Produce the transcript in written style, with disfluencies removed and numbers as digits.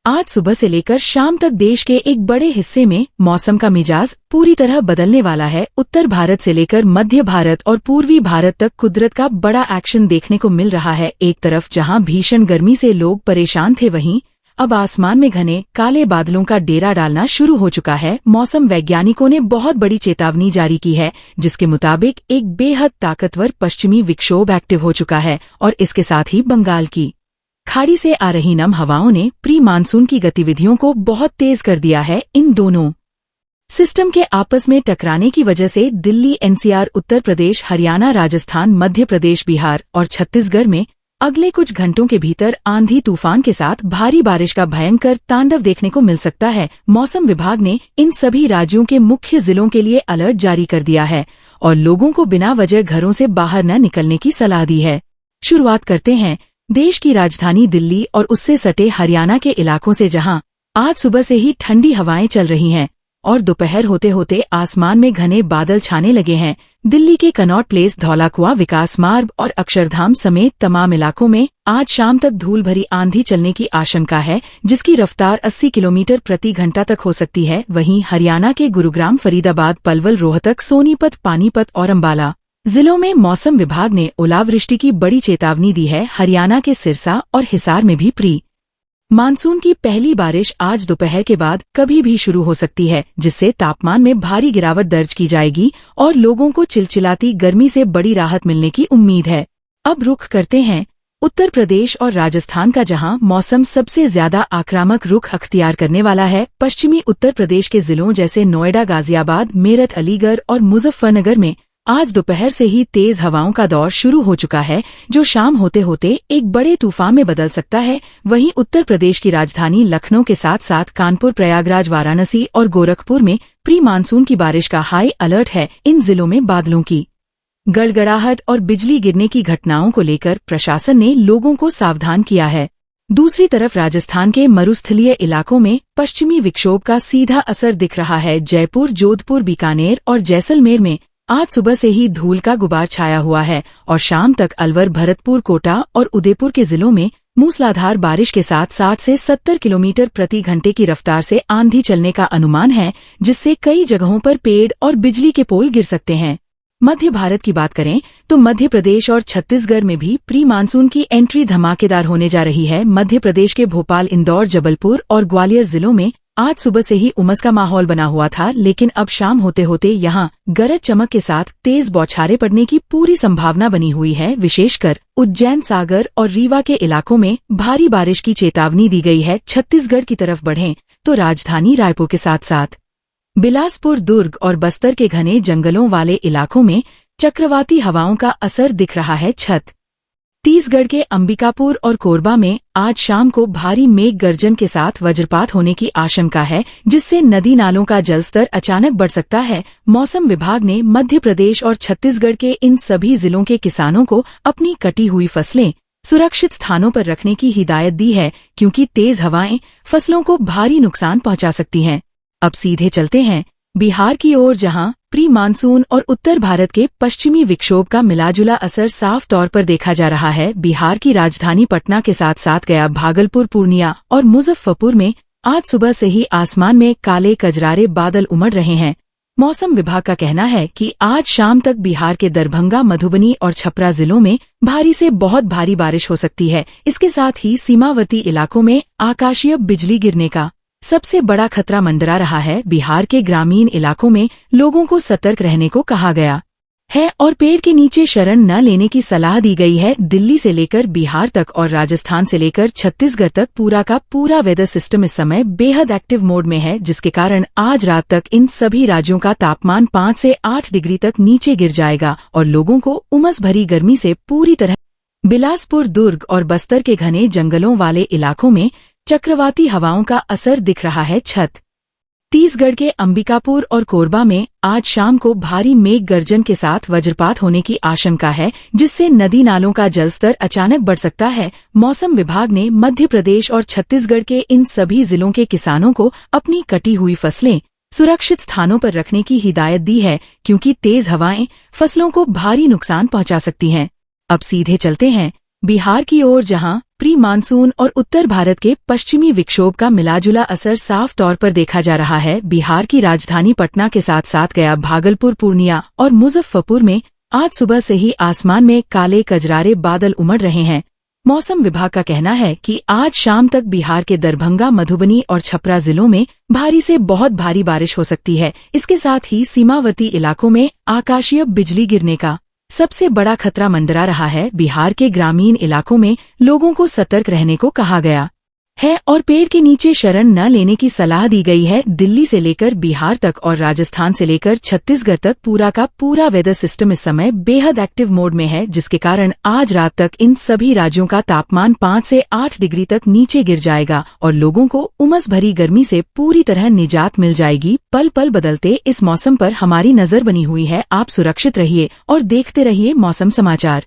आज सुबह से लेकर शाम तक देश के एक बड़े हिस्से में मौसम का मिजाज पूरी तरह बदलने वाला है। उत्तर भारत से लेकर मध्य भारत और पूर्वी भारत तक कुदरत का बड़ा एक्शन देखने को मिल रहा है। एक तरफ जहां भीषण गर्मी से लोग परेशान थे, वहीं अब आसमान में घने काले बादलों का डेरा डालना शुरू हो चुका है। मौसम वैज्ञानिकों ने बहुत बड़ी चेतावनी जारी की है, जिसके मुताबिक एक बेहद ताकतवर पश्चिमी विक्षोभ एक्टिव हो चुका है और इसके साथ ही बंगाल की खाड़ी से आ रही नम हवाओं ने प्री मानसून की गतिविधियों को बहुत तेज कर दिया है। इन दोनों सिस्टम के आपस में टकराने की वजह से दिल्ली, एनसीआर, उत्तर प्रदेश, हरियाणा, राजस्थान, मध्य प्रदेश, बिहार और छत्तीसगढ़ में अगले कुछ घंटों के भीतर आंधी तूफान के साथ भारी बारिश का भयंकर तांडव देखने को मिल सकता है। मौसम विभाग ने इन सभी राज्यों के मुख्य जिलों के लिए अलर्ट जारी कर दिया है और लोगों को बिना वजह घरों से बाहर न निकलने की सलाह दी है। शुरुआत करते हैं देश की राजधानी दिल्ली और उससे सटे हरियाणा के इलाकों से, जहां आज सुबह से ही ठंडी हवाएं चल रही हैं और दोपहर होते होते आसमान में घने बादल छाने लगे हैं। दिल्ली के कनॉट प्लेस, धौलाकुआं, विकास मार्ग और अक्षरधाम समेत तमाम इलाकों में आज शाम तक धूल भरी आंधी चलने की आशंका है, जिसकी रफ्तार 80 किलोमीटर प्रति घंटा तक हो सकती है। वहीं हरियाणा के गुरुग्राम, फरीदाबाद, पलवल, रोहतक, सोनीपत, पानीपत और अंबाला जिलों में मौसम विभाग ने ओलावृष्टि की बड़ी चेतावनी दी है। हरियाणा के सिरसा और हिसार में भी प्री मानसून की पहली बारिश आज दोपहर के बाद कभी भी शुरू हो सकती है, जिससे तापमान में भारी गिरावट दर्ज की जाएगी और लोगों को चिलचिलाती गर्मी से बड़ी राहत मिलने की उम्मीद है। अब रुख करते हैं उत्तर प्रदेश और राजस्थान का, जहां मौसम सबसे ज्यादा आक्रामक रुख अख्तियार करने वाला है। पश्चिमी उत्तर प्रदेश के जिलों जैसे नोएडा, गाजियाबाद, मेरठ, अलीगढ़ और मुजफ्फरनगर में आज दोपहर से ही तेज हवाओं का दौर शुरू हो चुका है, जो शाम होते होते एक बड़े तूफान में बदल सकता है। वहीं उत्तर प्रदेश की राजधानी लखनऊ के साथ साथ कानपुर, प्रयागराज, वाराणसी और गोरखपुर में प्री मानसून की बारिश का हाई अलर्ट है। इन जिलों में बादलों की गड़गड़ाहट और बिजली गिरने की घटनाओं को लेकर प्रशासन ने लोगों को सावधान किया है। दूसरी तरफ राजस्थान के मरुस्थलीय इलाकों में पश्चिमी विक्षोभ का सीधा असर दिख रहा है। जयपुर, जोधपुर, बीकानेर और जैसलमेर में आज सुबह से ही धूल का गुबार छाया हुआ है और शाम तक अलवर, भरतपुर, कोटा और उदयपुर के जिलों में मूसलाधार बारिश के साथ 60 से 70 किलोमीटर प्रति घंटे की रफ्तार से आंधी चलने का अनुमान है, जिससे कई जगहों पर पेड़ और बिजली के पोल गिर सकते हैं। मध्य भारत की बात करें तो मध्य प्रदेश और छत्तीसगढ़ में भी प्री मानसून की एंट्री धमाकेदार होने जा रही है। मध्य प्रदेश के भोपाल, इंदौर, जबलपुर और ग्वालियर जिलों में आज सुबह से ही उमस का माहौल बना हुआ था, लेकिन अब शाम होते होते यहां गरज चमक के साथ तेज बौछारें पड़ने की पूरी संभावना बनी हुई है। विशेषकर उज्जैन, सागर और रीवा के इलाकों में भारी बारिश की चेतावनी दी गई है। छत्तीसगढ़ की तरफ बढ़ें तो राजधानी रायपुर के साथ साथ बिलासपुर, दुर्ग और बस्तर के घने जंगलों वाले इलाकों में चक्रवाती हवाओं का असर दिख रहा है। छत्तीसगढ़ के अंबिकापुर और कोरबा में आज शाम को भारी मेघ गर्जन के साथ वज्रपात होने की आशंका है, जिससे नदी नालों का जलस्तर अचानक बढ़ सकता है। मौसम विभाग ने मध्य प्रदेश और छत्तीसगढ़ के इन सभी जिलों के किसानों को अपनी कटी हुई फसलें सुरक्षित स्थानों पर रखने की हिदायत दी है, क्योंकि तेज हवाएं फसलों को भारी नुकसान पहुंचा सकती हैं। अब सीधे चलते हैं बिहार की ओर, जहां प्री मानसून और उत्तर भारत के पश्चिमी विक्षोभ का मिलाजुला असर साफ तौर पर देखा जा रहा है। बिहार की राजधानी पटना के साथ साथ गया, भागलपुर, पूर्णिया और मुजफ्फरपुर में आज सुबह से ही आसमान में काले कजरारे बादल उमड़ रहे हैं। मौसम विभाग का कहना है कि आज शाम तक बिहार के दरभंगा, मधुबनी और छपरा जिलों में भारी से बहुत भारी बारिश हो सकती है। इसके साथ ही सीमावर्ती इलाकों में आकाशीय बिजली गिरने का सबसे बड़ा खतरा मंडरा रहा है। बिहार के ग्रामीण इलाकों में लोगों को सतर्क रहने को कहा गया है और पेड़ के नीचे शरण न लेने की सलाह दी गई है। दिल्ली से लेकर बिहार तक और राजस्थान से लेकर छत्तीसगढ़ तक पूरा का पूरा वेदर सिस्टम इस समय बेहद एक्टिव मोड में है, जिसके कारण आज रात तक इन सभी राज्यों का तापमान 5 से 8 डिग्री तक नीचे गिर जाएगा और लोगों को उमस भरी गर्मी से पूरी तरह बिलासपुर, दुर्ग और बस्तर के घने जंगलों वाले इलाकों में चक्रवाती हवाओं का असर दिख रहा है। छत्तीसगढ़ के अंबिकापुर और कोरबा में आज शाम को भारी मेघ गर्जन के साथ वज्रपात होने की आशंका है, जिससे नदी नालों का जलस्तर अचानक बढ़ सकता है। मौसम विभाग ने मध्य प्रदेश और छत्तीसगढ़ के इन सभी जिलों के किसानों को अपनी कटी हुई फसलें सुरक्षित स्थानों पर रखने की हिदायत दी है, क्योंकि तेज हवाएं फसलों को भारी नुकसान पहुंचा सकती हैं। अब सीधे चलते हैं बिहार की ओर जहां प्री मानसून और उत्तर भारत के पश्चिमी विक्षोभ का मिलाजुला असर साफ तौर पर देखा जा रहा है, बिहार की राजधानी पटना के साथ साथ गया, भागलपुर, पूर्णिया और मुजफ्फरपुर में आज सुबह से ही आसमान में काले कजरारे बादल उमड़ रहे हैं। मौसम विभाग का कहना है कि आज शाम तक बिहार के दरभंगा, मधुबनी और छपरा जिलों में भारी से बहुत भारी बारिश हो सकती है। इसके साथ ही सीमावर्ती इलाकों में आकाशीय बिजली गिरने का सबसे बड़ा खतरा मंडरा रहा है। बिहार के ग्रामीण इलाकों में लोगों को सतर्क रहने को कहा गया है और पेड़ के नीचे शरण न लेने की सलाह दी गई है। दिल्ली से लेकर बिहार तक और राजस्थान से लेकर छत्तीसगढ़ तक पूरा का पूरा वेदर सिस्टम इस समय बेहद एक्टिव मोड में है, जिसके कारण आज रात तक इन सभी राज्यों का तापमान 5 से 8 डिग्री तक नीचे गिर जाएगा और लोगों को उमस भरी गर्मी से पूरी तरह निजात मिल जाएगी। पल पल बदलते इस मौसम पर हमारी नजर बनी हुई है। आप सुरक्षित रहिए और देखते रहिए मौसम समाचार।